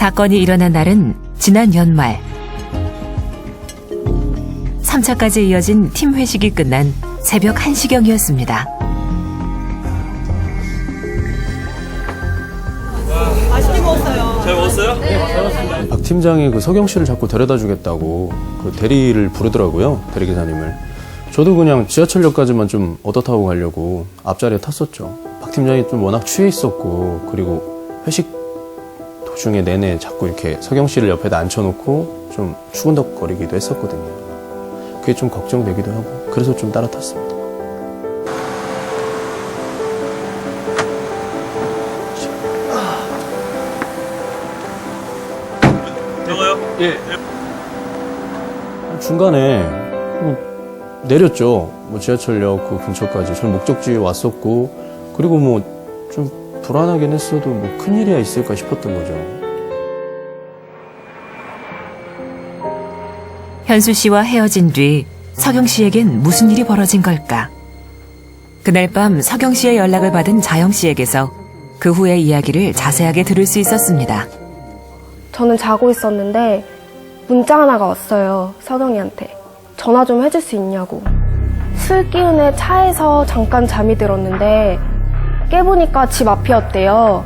사건이 일어난 날은 지난 연말. 3차까지 이어진 팀 회식이 끝난 새벽 1시경이었습니다. 맛있게 먹었어요. 잘 먹었어요? 네, 잘 먹었습니다. 박 팀장이 그 서경 씨를 자꾸 데려다 주겠다고 그 대리를 부르더라고요. 대리기사님을. 저도 그냥 지하철역까지만 좀 얻어 타고 가려고 앞자리에 탔었죠. 박 팀장이 좀 워낙 취해 있었고, 그리고 회식 도중에 내내 자꾸 이렇게 서경 씨를 옆에다 앉혀놓고 좀 추근덕거리기도 했었거든요. 그게 좀 걱정되기도 하고, 그래서 좀 따라 탔습니다. 들어가요? 예. 중간에 내렸죠. 지하철역 그 근처까지. 저는 목적지에 왔었고, 그리고 좀 불안하긴 했어도 큰일이야 있을까 싶었던 거죠. 현수 씨와 헤어진 뒤 서경 씨에겐 무슨 일이 벌어진 걸까? 그날 밤 서경 씨의 연락을 받은 자영 씨에게서 그 후의 이야기를 자세하게 들을 수 있었습니다. 저는 자고 있었는데 문자 하나가 왔어요. 서경이한테. 전화 좀 해줄 수 있냐고. 술 기운에 차에서 잠깐 잠이 들었는데 깨보니까 집 앞이었대요.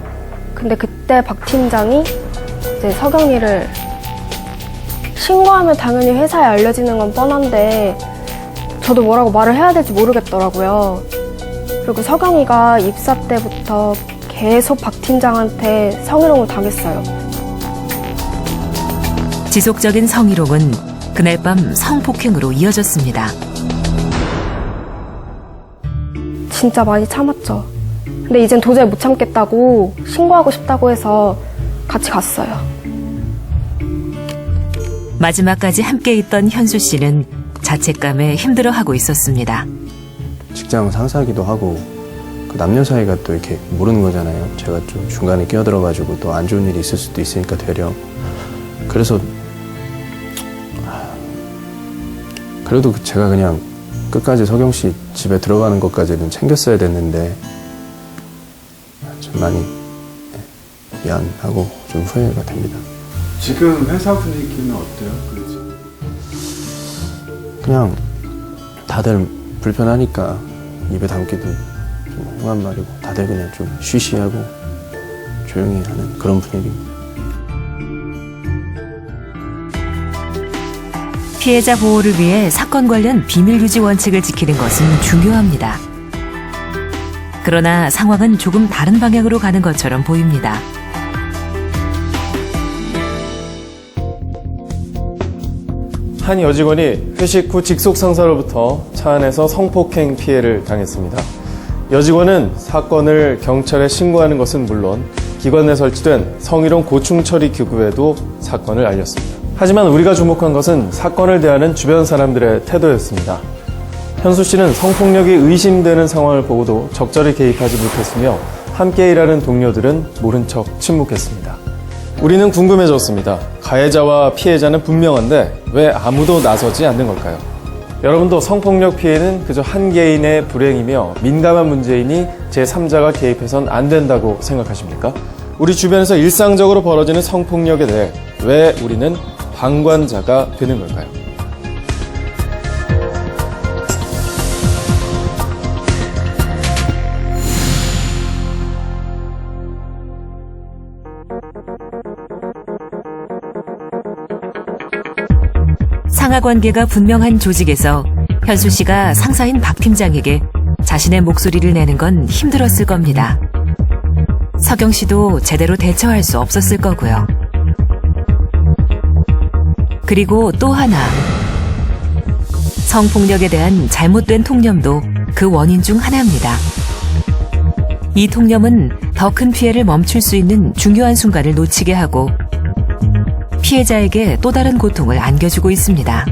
근데 그때 박 팀장이 이제 서경이를 신고하면 당연히 회사에 알려지는 건 뻔한데 저도 뭐라고 말을 해야 될지 모르겠더라고요. 그리고 서경이가 입사 때부터 계속 박 팀장한테 성희롱을 당했어요. 지속적인 성희롱은 그날 밤 성폭행으로 이어졌습니다. 진짜 많이 참았죠. 근데 이젠 도저히 못 참겠다고 신고하고 싶다고 해서 같이 갔어요. 마지막까지 함께 있던 현수 씨는 자책감에 힘들어하고 있었습니다. 직장 상사기도 하고, 그 남녀 사이가 또 이렇게 모르는 거잖아요. 제가 좀 중간에 끼어들어가지고 또 안 좋은 일이 있을 수도 있으니까 되려. 그래서 그래도 제가 그냥 끝까지 서경 씨 집에 들어가는 것까지는 챙겼어야 됐는데 좀 많이 미안하고 좀 후회가 됩니다. 지금 회사 분위기는 어때요? 그냥 다들 불편하니까 입에 담기도 좀 흉한 말이고, 다들 그냥 좀 쉬쉬하고 조용히 하는 그런 분위기입니다. 피해자 보호를 위해 사건 관련 비밀 유지 원칙을 지키는 것은 중요합니다. 그러나 상황은 조금 다른 방향으로 가는 것처럼 보입니다. 한 여직원이 회식 후 직속 상사로부터 차 안에서 성폭행 피해를 당했습니다. 여직원은 사건을 경찰에 신고하는 것은 물론 기관 내 설치된 성희롱 고충 처리 기구에도 사건을 알렸습니다. 하지만 우리가 주목한 것은 사건을 대하는 주변 사람들의 태도였습니다. 현수 씨는 성폭력이 의심되는 상황을 보고도 적절히 개입하지 못했으며 함께 일하는 동료들은 모른 척 침묵했습니다. 우리는 궁금해졌습니다. 가해자와 피해자는 분명한데 왜 아무도 나서지 않는 걸까요? 여러분도 성폭력 피해는 그저 한 개인의 불행이며 민감한 문제이니 제3자가 개입해선 안 된다고 생각하십니까? 우리 주변에서 일상적으로 벌어지는 성폭력에 대해 왜 우리는 방관자가 되는 걸까요? 상하관계가 분명한 조직에서 현수 씨가 상사인 박 팀장에게 자신의 목소리를 내는 건 힘들었을 겁니다. 서경 씨도 제대로 대처할 수 없었을 거고요. 그리고 또 하나, 성폭력에 대한 잘못된 통념도 그 원인 중 하나입니다. 이 통념은 더 큰 피해를 멈출 수 있는 중요한 순간을 놓치게 하고 피해자에게 또 다른 고통을 안겨주고 있습니다.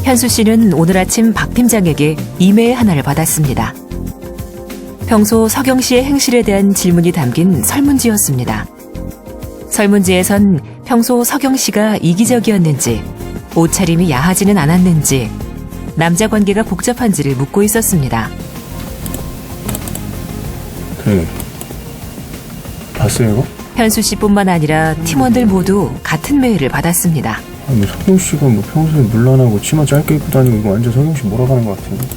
현수 씨는 오늘 아침 박 팀장에게 이메일 하나를 받았습니다. 평소 서경 씨의 행실에 대한 질문이 담긴 설문지였습니다. 설문지에선 평소 서경 씨가 이기적이었는지 옷차림이 야하지는 않았는지 남자 관계가 복잡한지를 묻고 있었습니다. 봤어요 이거? 현수 씨뿐만 아니라 팀원들 모두 같은 메일을 받았습니다. 아니 서경 씨가 뭐 평소에 물란하고 치마 짧게 입고 다니고 이거 완전 서경 씨 몰아가는 것 같은데.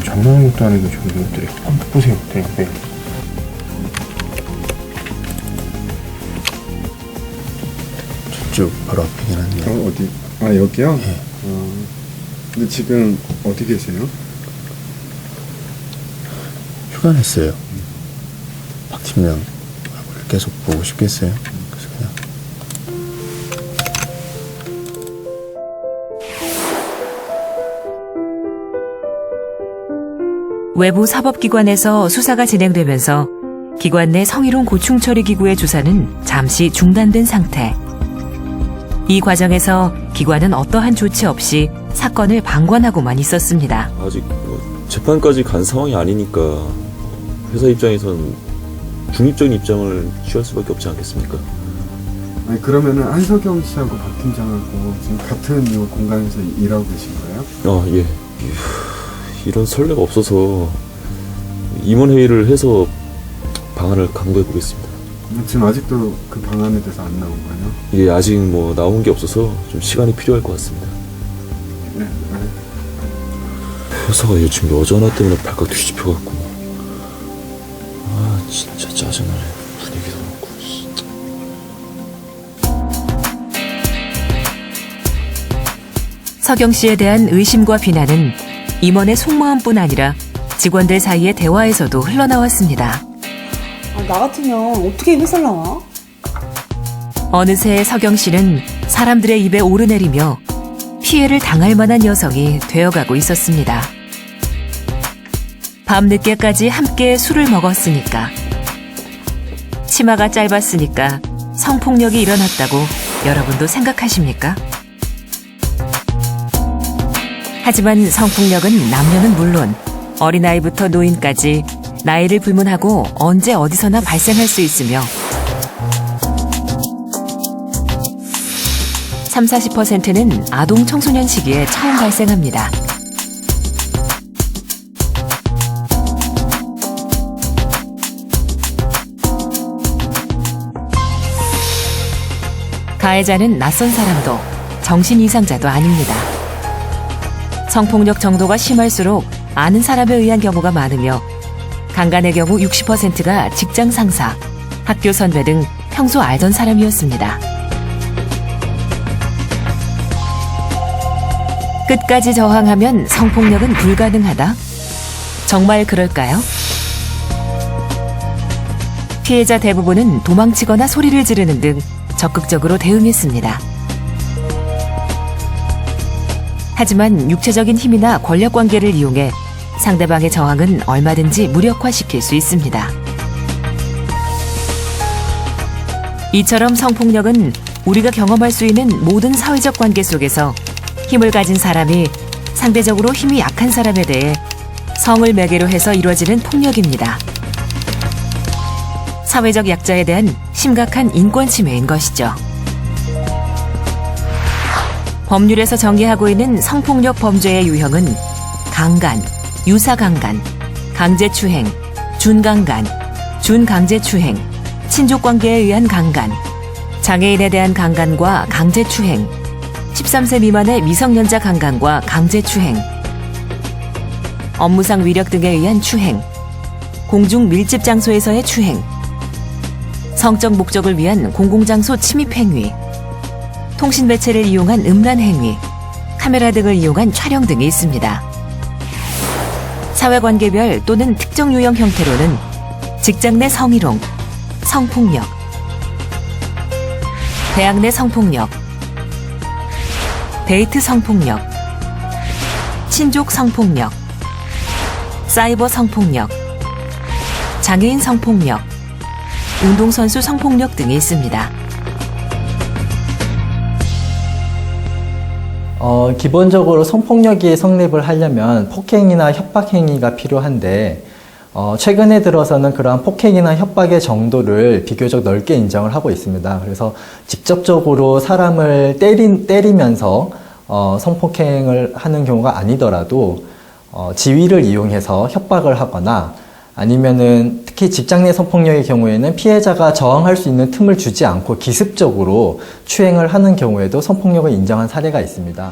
장난하는 것도 아니고 저기 이것들이 한번 보세요. 네. 저쪽 바로 앞이긴 한데. 어디? 아 여기요? 네. 근데 지금 어디 계세요? 휴가 냈어요. 박 팀장 계속 보고 싶겠어요. 그래서 그냥. 외부 사법기관에서 수사가 진행되면서 기관 내 성희롱 고충 처리 기구의 조사는 잠시 중단된 상태. 이 과정에서 기관은 어떠한 조치 없이 사건을 방관하고만 있었습니다. 아직 재판까지 간 상황이 아니니까 회사 입장에선 중립적인 입장을 취할 수밖에 없지 않겠습니까? 아니 그러면은 한석영 씨하고 박 팀장하고 지금 같은 이 공간에서 일하고 계신 거예요? 예. 이런 선례가 없어서 임원회의를 해서 방안을 강구해 보겠습니다. 지금 아직도 그 방안에 대해서 안 나온 거예요? 예, 아직 나온 게 없어서 좀 시간이 필요할 것 같습니다. 네. 회사가 요즘 여자 하나 때문에 발칵 뒤집혀갖고 진짜 짜증나네. 분위기도 그렇고. 서경 씨에 대한 의심과 비난은 임원의 속마음뿐 아니라 직원들 사이의 대화에서도 흘러나왔습니다. 나 같으면 어떻게 회사를 나와? 어느새 서경 씨는 사람들의 입에 오르내리며 피해를 당할 만한 여성이 되어가고 있었습니다. 밤늦게까지 함께 술을 먹었으니까, 치마가 짧았으니까 성폭력이 일어났다고 여러분도 생각하십니까? 하지만 성폭력은 남녀는 물론 어린아이부터 노인까지 나이를 불문하고 언제 어디서나 발생할 수 있으며 30~40%는 아동 청소년 시기에 처음 발생합니다. 가해자는 낯선 사람도 정신 이상자도 아닙니다. 성폭력 정도가 심할수록 아는 사람에 의한 경우가 많으며 강간의 경우 60%가 직장 상사, 학교 선배 등 평소 알던 사람이었습니다. 끝까지 저항하면 성폭력은 불가능하다? 정말 그럴까요? 피해자 대부분은 도망치거나 소리를 지르는 등 적극적으로 대응했습니다. 하지만 육체적인 힘이나 권력관계를 이용해 상대방의 저항은 얼마든지 무력화시킬 수 있습니다. 이처럼 성폭력은 우리가 경험할 수 있는 모든 사회적 관계 속에서 힘을 가진 사람이 상대적으로 힘이 약한 사람에 대해 성을 매개로 해서 이루어지는 폭력입니다. 사회적 약자에 대한 심각한 인권 침해인 것이죠. 법률에서 정의하고 있는 성폭력 범죄의 유형은 강간, 유사강간, 강제추행, 준강간, 준강제추행, 친족관계에 의한 강간, 장애인에 대한 강간과 강제추행, 13세 미만의 미성년자 강간과 강제추행, 업무상 위력 등에 의한 추행, 공중 밀집 장소에서의 추행, 성적 목적을 위한 공공장소 침입 행위, 통신 매체를 이용한 음란 행위, 카메라 등을 이용한 촬영 등이 있습니다. 사회관계별 또는 특정 유형 형태로는 직장 내 성희롱, 성폭력, 대학 내 성폭력, 데이트 성폭력, 친족 성폭력, 사이버 성폭력, 장애인 성폭력, 운동선수 성폭력 등이 있습니다. 기본적으로 성폭력이 성립을 하려면 폭행이나 협박행위가 필요한데 최근에 들어서는 그러한 폭행이나 협박의 정도를 비교적 넓게 인정을 하고 있습니다. 그래서 직접적으로 사람을 때리면서 성폭행을 하는 경우가 아니더라도 지위를 이용해서 협박을 하거나 아니면은 특히 직장 내 성폭력의 경우에는 피해자가 저항할 수 있는 틈을 주지 않고 기습적으로 추행을 하는 경우에도 성폭력을 인정한 사례가 있습니다.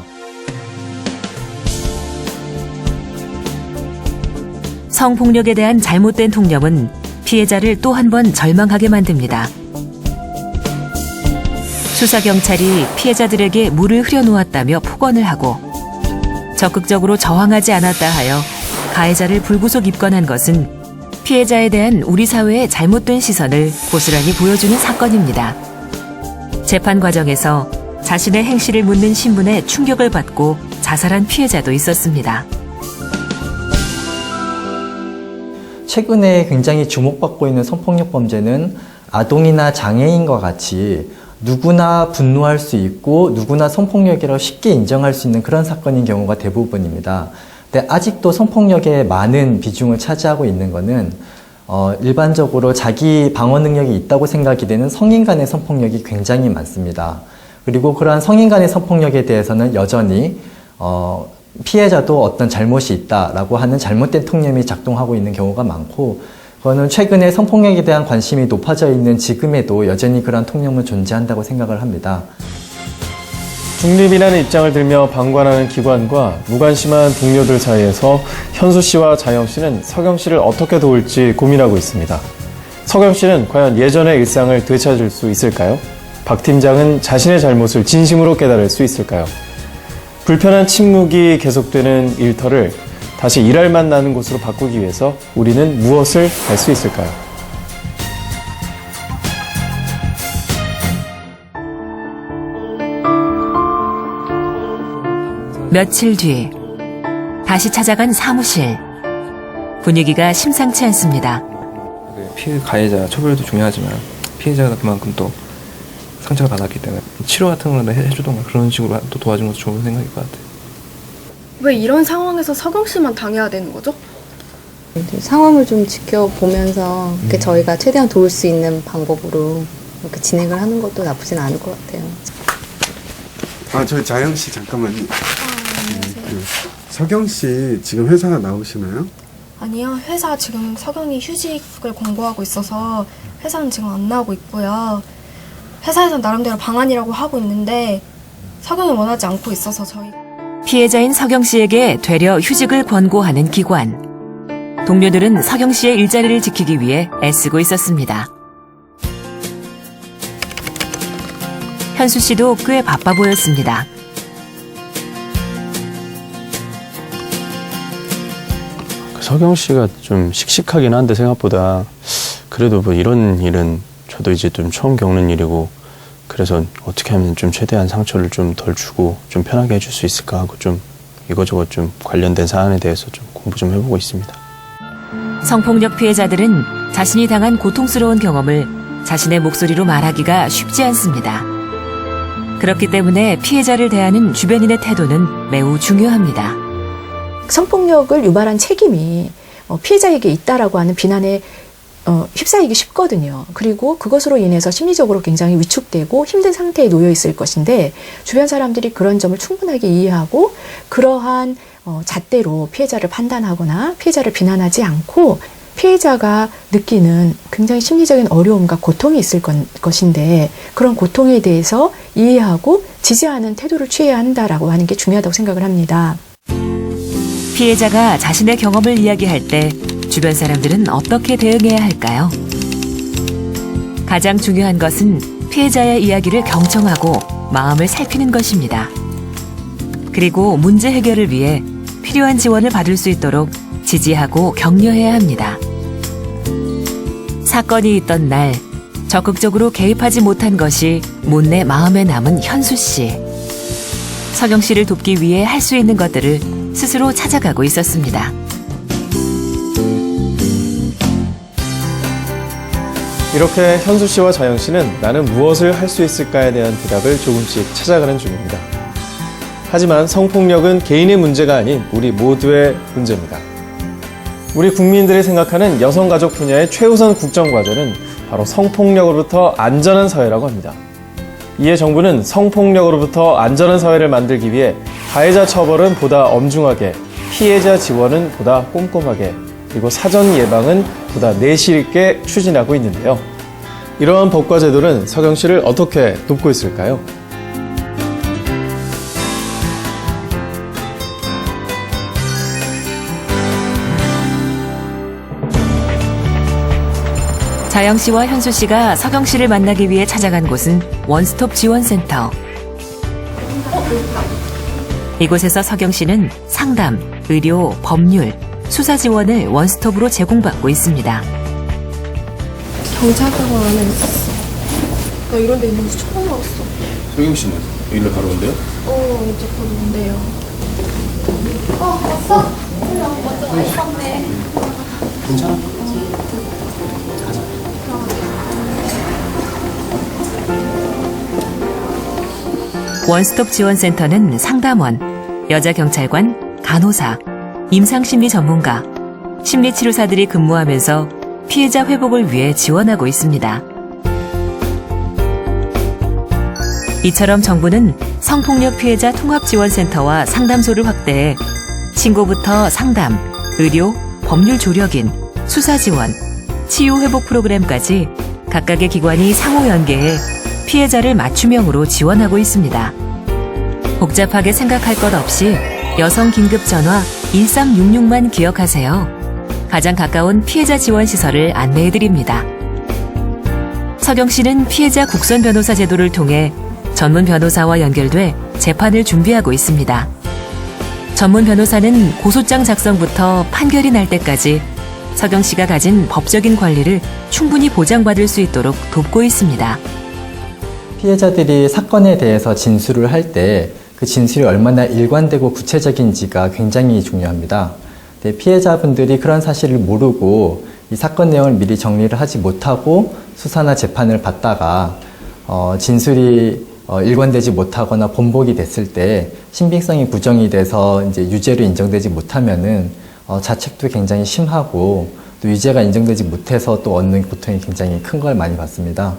성폭력에 대한 잘못된 통념은 피해자를 또 한 번 절망하게 만듭니다. 수사경찰이 피해자들에게 물을 흐려놓았다며 폭언을 하고 적극적으로 저항하지 않았다 하여 가해자를 불구속 입건한 것은 피해자에 대한 우리 사회의 잘못된 시선을 고스란히 보여주는 사건입니다. 재판 과정에서 자신의 행실을 묻는 신문에 충격을 받고 자살한 피해자도 있었습니다. 최근에 굉장히 주목받고 있는 성폭력 범죄는 아동이나 장애인과 같이 누구나 분노할 수 있고 누구나 성폭력이라고 쉽게 인정할 수 있는 그런 사건인 경우가 대부분입니다. 근데 아직도 성폭력의 많은 비중을 차지하고 있는 것은 일반적으로 자기 방어 능력이 있다고 생각이 되는 성인 간의 성폭력이 굉장히 많습니다. 그리고 그러한 성인 간의 성폭력에 대해서는 여전히 피해자도 어떤 잘못이 있다라고 하는 잘못된 통념이 작동하고 있는 경우가 많고, 그거는 최근에 성폭력에 대한 관심이 높아져 있는 지금에도 여전히 그러한 통념은 존재한다고 생각을 합니다. 중립이라는 입장을 들며 방관하는 기관과 무관심한 동료들 사이에서 현수 씨와 자영 씨는 서경 씨를 어떻게 도울지 고민하고 있습니다. 서경 씨는 과연 예전의 일상을 되찾을 수 있을까요? 박 팀장은 자신의 잘못을 진심으로 깨달을 수 있을까요? 불편한 침묵이 계속되는 일터를 다시 일할 맛 나는 곳으로 바꾸기 위해서 우리는 무엇을 할 수 있을까요? 며칠 뒤 다시 찾아간 사무실. 분위기가 심상치 않습니다. 피해 가해자 처벌도 중요하지만 피해자가 그만큼 또 상처를 받았기 때문에 치료 같은 거는 해주던가 그런 식으로 또 도와주는 것도 좋은 생각일 것 같아요. 왜 이런 상황에서 서경 씨만 당해야 되는 거죠? 상황을 좀 지켜보면서 저희가 최대한 도울 수 있는 방법으로 이렇게 진행을 하는 것도 나쁘진 않을 것 같아요. 저희 자영 씨 잠깐만요. 서경 씨 지금 회사 나오시나요? 아니요, 회사 지금 서경이 휴직을 공고하고 있어서 회사는 지금 안 나오고 있고요. 회사에서 나름대로 방안이라고 하고 있는데 서경이 원하지 않고 있어서 저희 피해자인 서경 씨에게 되려 휴직을 권고하는 기관. 동료들은 서경 씨의 일자리를 지키기 위해 애쓰고 있었습니다. 현수 씨도 꽤 바빠 보였습니다. 서경 씨가 좀 씩씩하긴 한데 생각보다 그래도 뭐 이런 일은 저도 이제 좀 처음 겪는 일이고, 그래서 어떻게 하면 좀 최대한 상처를 좀 덜 주고 좀 편하게 해줄 수 있을까 하고 좀 이거저것 좀 관련된 사안에 대해서 좀 공부 좀 해보고 있습니다. 성폭력 피해자들은 자신이 당한 고통스러운 경험을 자신의 목소리로 말하기가 쉽지 않습니다. 그렇기 때문에 피해자를 대하는 주변인의 태도는 매우 중요합니다. 성폭력을 유발한 책임이 피해자에게 있다라고 하는 비난에 휩싸이기 쉽거든요. 그리고 그것으로 인해서 심리적으로 굉장히 위축되고 힘든 상태에 놓여 있을 것인데, 주변 사람들이 그런 점을 충분하게 이해하고 그러한 잣대로 피해자를 판단하거나 피해자를 비난하지 않고 피해자가 느끼는 굉장히 심리적인 어려움과 고통이 있을 것인데, 그런 고통에 대해서 이해하고 지지하는 태도를 취해야 한다라고 하는 게 중요하다고 생각을 합니다. 피해자가 자신의 경험을 이야기할 때 주변 사람들은 어떻게 대응해야 할까요? 가장 중요한 것은 피해자의 이야기를 경청하고 마음을 살피는 것입니다. 그리고 문제 해결을 위해 필요한 지원을 받을 수 있도록 지지하고 격려해야 합니다. 사건이 있던 날 적극적으로 개입하지 못한 것이 못내 마음에 남은 현수 씨. 서경 씨를 돕기 위해 할 수 있는 것들을 스스로 찾아가고 있었습니다. 이렇게 현수 씨와 자영 씨는 나는 무엇을 할 수 있을까에 대한 대답을 조금씩 찾아가는 중입니다. 하지만 성폭력은 개인의 문제가 아닌 우리 모두의 문제입니다. 우리 국민들이 생각하는 여성가족 분야의 최우선 국정과제는 바로 성폭력으로부터 안전한 사회라고 합니다. 이에 정부는 성폭력으로부터 안전한 사회를 만들기 위해 가해자 처벌은 보다 엄중하게, 피해자 지원은 보다 꼼꼼하게, 그리고 사전 예방은 보다 내실 있게 추진하고 있는데요. 이러한 법과 제도는 서경 씨를 어떻게 돕고 있을까요? 자영 씨와 현수 씨가 서경 씨를 만나기 위해 찾아간 곳은 원스톱 지원센터. 이곳에서 서경 씨는 상담, 의료, 법률, 수사 지원을 원스톱으로 제공받고 있습니다. 경찰서가 안에 있었어. 나 이런 데 있는지 처음 알았어. 서경 씨는 일로 바로 온대요? 이제 곧 온대요. 왔어? 먼저 있었네. 괜찮아? 원스톱 지원센터는 상담원, 여자경찰관, 간호사, 임상심리 전문가, 심리치료사들이 근무하면서 피해자 회복을 위해 지원하고 있습니다. 이처럼 정부는 성폭력 피해자 통합지원센터와 상담소를 확대해 신고부터 상담, 의료, 법률 조력인, 수사 지원, 치유 회복 프로그램까지 각각의 기관이 상호 연계해 피해자를 맞춤형으로 지원하고 있습니다. 복잡하게 생각할 것 없이 여성 긴급 전화 1366만 기억하세요. 가장 가까운 피해자 지원 시설을 안내해 드립니다. 서경 씨는 피해자 국선 변호사 제도를 통해 전문 변호사와 연결돼 재판을 준비하고 있습니다. 전문 변호사는 고소장 작성부터 판결이 날 때까지 서경 씨가 가진 법적인 권리를 충분히 보장받을 수 있도록 돕고 있습니다. 피해자들이 사건에 대해서 진술을 할 때 그 진술이 얼마나 일관되고 구체적인지가 굉장히 중요합니다. 피해자분들이 그런 사실을 모르고 이 사건 내용을 미리 정리를 하지 못하고 수사나 재판을 받다가 진술이 일관되지 못하거나 번복이 됐을 때 신빙성이 부정이 돼서 이제 유죄로 인정되지 못하면은 자책도 굉장히 심하고 또 유죄가 인정되지 못해서 또 얻는 고통이 굉장히 큰 걸 많이 받습니다.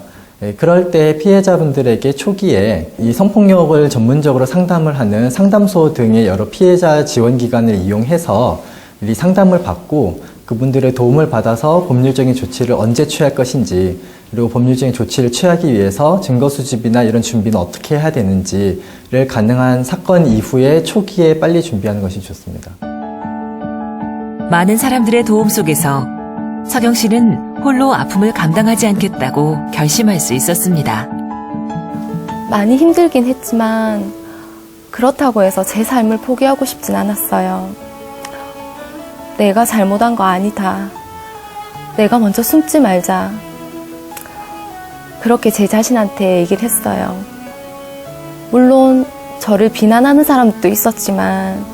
그럴 때 피해자분들에게 초기에 이 성폭력을 전문적으로 상담을 하는 상담소 등의 여러 피해자 지원기관을 이용해서 이 상담을 받고 그분들의 도움을 받아서 법률적인 조치를 언제 취할 것인지, 그리고 법률적인 조치를 취하기 위해서 증거 수집이나 이런 준비는 어떻게 해야 되는지를 가능한 사건 이후에 초기에 빨리 준비하는 것이 좋습니다. 많은 사람들의 도움 속에서 서경 씨는 홀로 아픔을 감당하지 않겠다고 결심할 수 있었습니다. 많이 힘들긴 했지만 그렇다고 해서 제 삶을 포기하고 싶진 않았어요. 내가 잘못한 거 아니다. 내가 먼저 숨지 말자. 그렇게 제 자신한테 얘기를 했어요. 물론 저를 비난하는 사람도 있었지만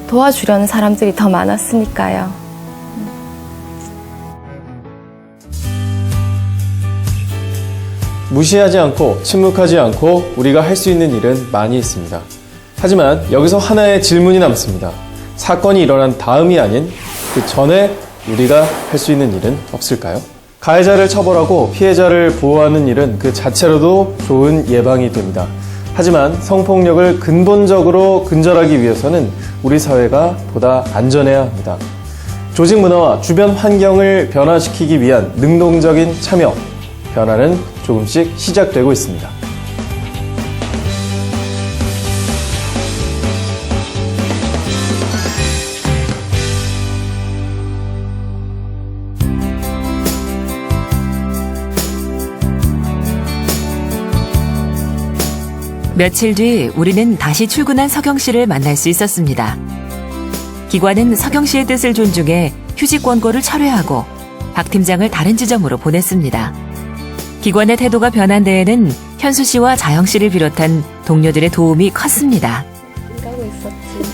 도와주려는 사람들이 더 많았으니까요. 무시하지 않고 침묵하지 않고 우리가 할 수 있는 일은 많이 있습니다. 하지만 여기서 하나의 질문이 남습니다. 사건이 일어난 다음이 아닌 그 전에 우리가 할 수 있는 일은 없을까요? 가해자를 처벌하고 피해자를 보호하는 일은 그 자체로도 좋은 예방이 됩니다. 하지만 성폭력을 근본적으로 근절하기 위해서는 우리 사회가 보다 안전해야 합니다. 조직 문화와 주변 환경을 변화시키기 위한 능동적인 참여, 변화는 조금씩 시작되고 있습니다. 며칠 뒤 우리는 다시 출근한 서경 씨를 만날 수 있었습니다. 기관은 서경 씨의 뜻을 존중해 휴직 권고를 철회하고 박 팀장을 다른 지점으로 보냈습니다. 기관의 태도가 변한 데에는 현수 씨와 자영 씨를 비롯한 동료들의 도움이 컸습니다. 일하고 있었지.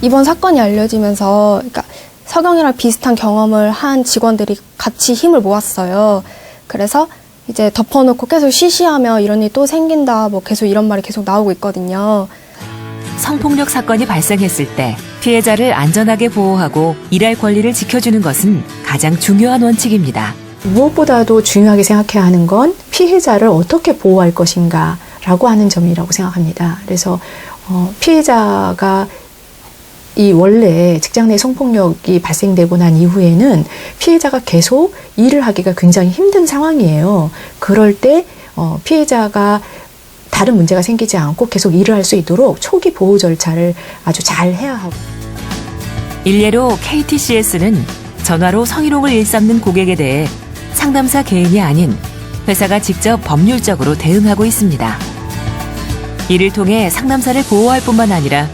이번 사건이 알려지면서 그러니까 서경이랑 비슷한 경험을 한 직원들이 같이 힘을 모았어요. 그래서 이제 덮어놓고 계속 시시하며 이런 일이 또 생긴다, 뭐 계속 이런 말이 계속 나오고 있거든요. 성폭력 사건이 발생했을 때 피해자를 안전하게 보호하고 일할 권리를 지켜주는 것은 가장 중요한 원칙입니다. 무엇보다도 중요하게 생각해야 하는 건 피해자를 어떻게 보호할 것인가라고 하는 점이라고 생각합니다. 그래서 피해자가 이 원래 직장 내 성폭력이 발생되고 난 이후에는 피해자가 계속 일을 하기가 굉장히 힘든 상황이에요. 그럴 때 피해자가 다른 문제가 생기지 않고 계속 일을 할 수 있도록 초기 보호 절차를 아주 잘 해야 하고. 일례로 KTCS는 전화로 성희롱을 일삼는 고객에 대해 상담사 개인이 아닌 회사가 직접 법률적으로 대응하고 있습니다. 이를 통해 상담사를 보호할 뿐만 아니라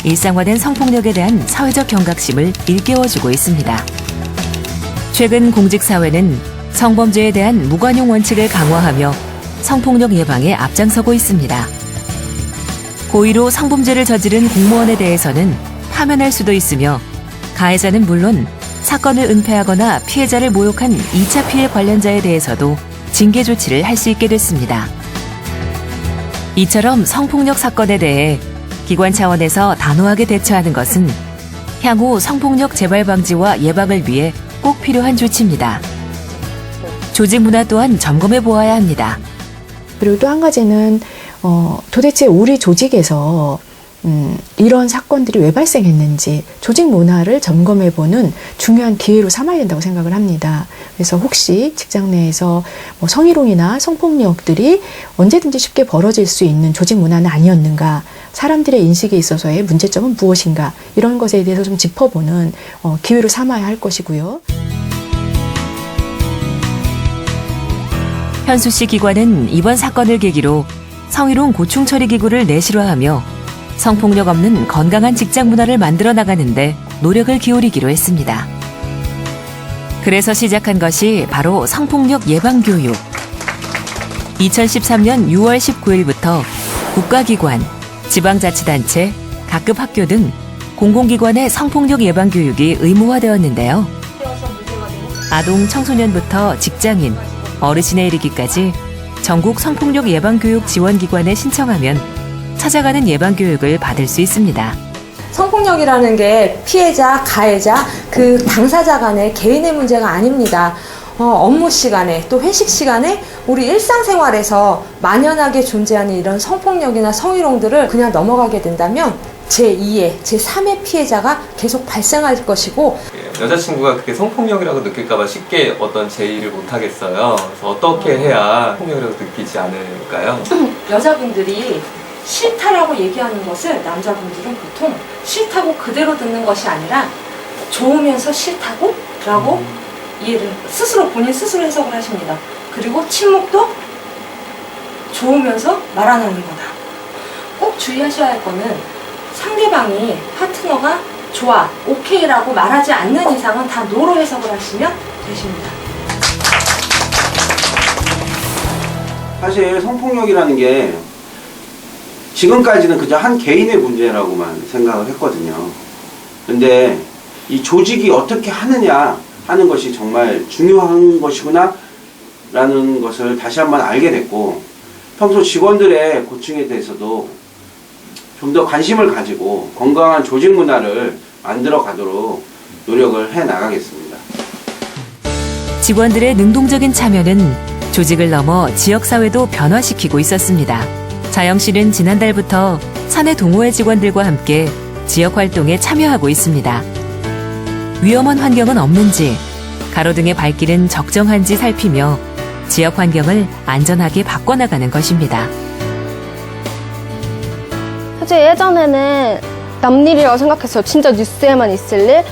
일상화된 성폭력에 대한 사회적 경각심을 일깨워주고 있습니다. 최근 공직사회는 성범죄에 대한 무관용 원칙을 강화하며 성폭력 예방에 앞장서고 있습니다. 고의로 성범죄를 저지른 공무원에 대해서는 파면할 수도 있으며 가해자는 물론 사건을 은폐하거나 피해자를 모욕한 2차 피해 관련자에 대해서도 징계 조치를 할 수 있게 됐습니다. 이처럼 성폭력 사건에 대해 기관 차원에서 단호하게 대처하는 것은 향후 성폭력 재발 방지와 예방을 위해 꼭 필요한 조치입니다. 조직 문화 또한 점검해 보아야 합니다. 그리고 또 한 가지는 도대체 우리 조직에서 이런 사건들이 왜 발생했는지 조직 문화를 점검해보는 중요한 기회로 삼아야 된다고 생각을 합니다. 그래서 혹시 직장 내에서 성희롱이나 성폭력들이 언제든지 쉽게 벌어질 수 있는 조직 문화는 아니었는가, 사람들의 인식에 있어서의 문제점은 무엇인가, 이런 것에 대해서 좀 짚어보는 기회로 삼아야 할 것이고요. 현수 씨 기관은 이번 사건을 계기로 성희롱 고충 처리 기구를 내실화하며 성폭력 없는 건강한 직장 문화를 만들어 나가는데 노력을 기울이기로 했습니다. 그래서 시작한 것이 바로 성폭력 예방 교육. 2013년 6월 19일부터 국가기관, 지방자치단체, 각급 학교 등 공공기관의 성폭력 예방 교육이 의무화되었는데요. 아동 청소년부터 직장인, 어르신에 이르기까지 전국 성폭력 예방교육 지원기관에 신청하면 찾아가는 예방교육을 받을 수 있습니다. 성폭력이라는 게 피해자, 가해자, 그 당사자 간의 개인의 문제가 아닙니다. 업무 시간에 또 회식 시간에 우리 일상생활에서 만연하게 존재하는 이런 성폭력이나 성희롱들을 그냥 넘어가게 된다면 제2의, 제3의 피해자가 계속 발생할 것이고, 여자친구가 그게 성폭력이라고 느낄까봐 쉽게 어떤 제의를 못하겠어요. 그래서 어떻게 해야 성폭력이라고 느끼지 않을까요? 여자분들이 싫다라고 얘기하는 것을 남자분들은 보통 싫다고 그대로 듣는 것이 아니라 좋으면서 싫다고 라고 이해를 본인 스스로 해석을 하십니다. 그리고 침묵도 좋으면서 말 안 하는 거다. 꼭 주의하셔야 할 거는 상대방이 파트너가 좋아, 오케이라고 말하지 않는 이상은 다 노로 해석을 하시면 되십니다. 사실 성폭력이라는 게 지금까지는 그저 한 개인의 문제라고만 생각을 했거든요. 근데 이 조직이 어떻게 하느냐 하는 것이 정말 중요한 것이구나 라는 것을 다시 한번 알게 됐고, 평소 직원들의 고충에 대해서도 좀 더 관심을 가지고 건강한 조직 문화를 만들어 가도록 노력을 해 나가겠습니다. 직원들의 능동적인 참여는 조직을 넘어 지역사회도 변화시키고 있었습니다. 자영 씨는 지난달부터 사내 동호회 직원들과 함께 지역 활동에 참여하고 있습니다. 위험한 환경은 없는지, 가로등의 밝기는 적정한지 살피며 지역 환경을 안전하게 바꿔나가는 것입니다. 사실 예전에는 남일이라고 생각했어요. 진짜 뉴스에만 있을 일?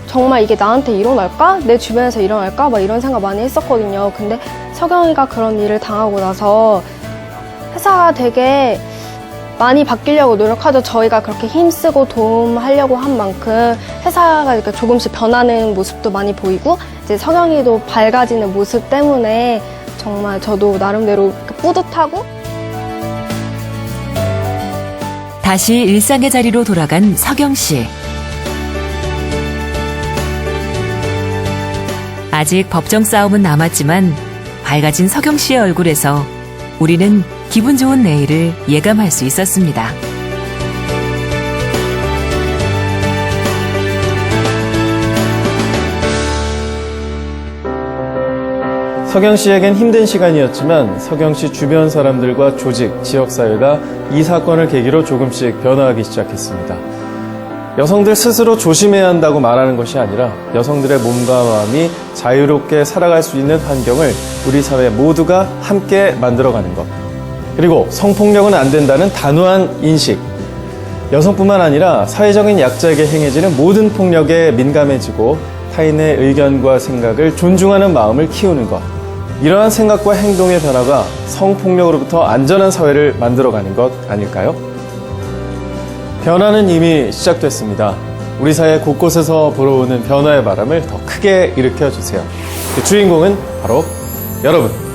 정말 이게 나한테 일어날까? 내 주변에서 일어날까? 막 이런 생각 많이 했었거든요. 근데 석영이가 그런 일을 당하고 나서 회사가 되게 많이 바뀌려고 노력하죠. 저희가 그렇게 힘쓰고 도움하려고 한 만큼 회사가 이렇게 조금씩 변하는 모습도 많이 보이고, 이제 석영이도 밝아지는 모습 때문에 정말 저도 나름대로 뿌듯하고. 다시 일상의 자리로 돌아간 석영 씨. 아직 법정 싸움은 남았지만 밝아진 석영 씨의 얼굴에서 우리는 기분 좋은 내일을 예감할 수 있었습니다. 서경 씨에겐 힘든 시간이었지만 서경 씨 주변 사람들과 조직, 지역사회가 이 사건을 계기로 조금씩 변화하기 시작했습니다. 여성들 스스로 조심해야 한다고 말하는 것이 아니라 여성들의 몸과 마음이 자유롭게 살아갈 수 있는 환경을 우리 사회 모두가 함께 만들어가는 것. 그리고 성폭력은 안 된다는 단호한 인식. 여성뿐만 아니라 사회적인 약자에게 행해지는 모든 폭력에 민감해지고 타인의 의견과 생각을 존중하는 마음을 키우는 것. 이러한 생각과 행동의 변화가 성폭력으로부터 안전한 사회를 만들어가는 것 아닐까요? 변화는 이미 시작됐습니다. 우리 사회 곳곳에서 불어오는 변화의 바람을 더 크게 일으켜주세요. 그 주인공은 바로 여러분.